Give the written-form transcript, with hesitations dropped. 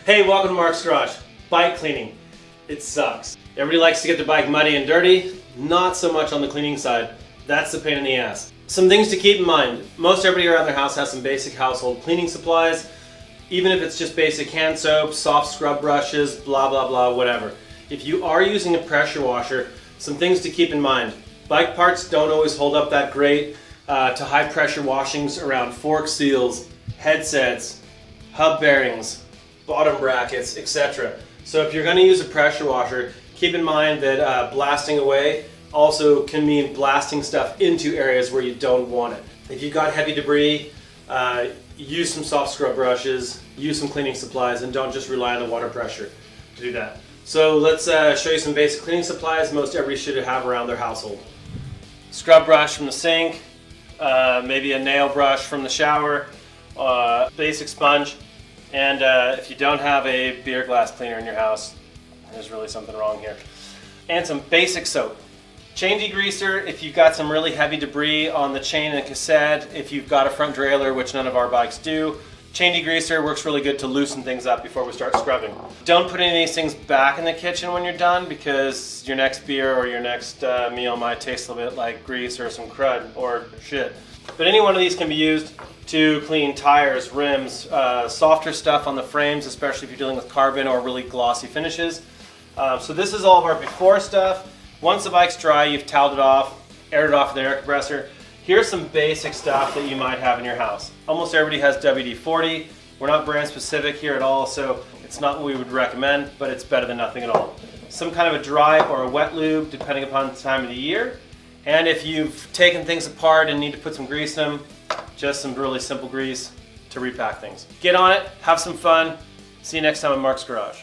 Hey, welcome to Mark's Garage. Bike cleaning. It sucks. Everybody likes to get their bike muddy and dirty. Not so much on the cleaning side. That's the pain in the ass. Some things to keep in mind. Most everybody around their house has some basic household cleaning supplies. Even if it's just basic hand soap, soft scrub brushes, blah blah blah, whatever. If you are using a pressure washer, some things to keep in mind. Bike parts don't always hold up that great to high pressure washings around fork seals, headsets, hub bearings, bottom brackets, etc. So if you're going to use a pressure washer, keep in mind that blasting away also can mean blasting stuff into areas where you don't want it. If you've got heavy debris, use some soft scrub brushes, use some cleaning supplies, and don't just rely on the water pressure to do that. So let's show you some basic cleaning supplies most everybody should have around their household. Scrub brush from the sink, maybe a nail brush from the shower, basic sponge, and if you don't have a beer glass cleaner in your house, there's really something wrong here. And some basic soap. Chain degreaser if you've got some really heavy debris on the chain and cassette, if you've got a front derailleur, which none of our bikes do. Chain degreaser works really good to loosen things up before we start scrubbing. Don't put any of these things back in the kitchen when you're done, because your next beer or your next meal might taste a little bit like grease or some crud or shit. But any one of these can be used to clean tires, rims, softer stuff on the frames, especially if you're dealing with carbon or really glossy finishes. So this is all of our before stuff. Once the bike's dry, you've toweled it off, aired it off with an air compressor. Here's some basic stuff that you might have in your house. Almost everybody has WD-40. We're not brand specific here at all, so it's not what we would recommend, but it's better than nothing at all. Some kind of a dry or a wet lube, depending upon the time of the year. And if you've taken things apart and need to put some grease in them, just some really simple grease to repack things. Get on it, have some fun. See you next time at Mark's Garage.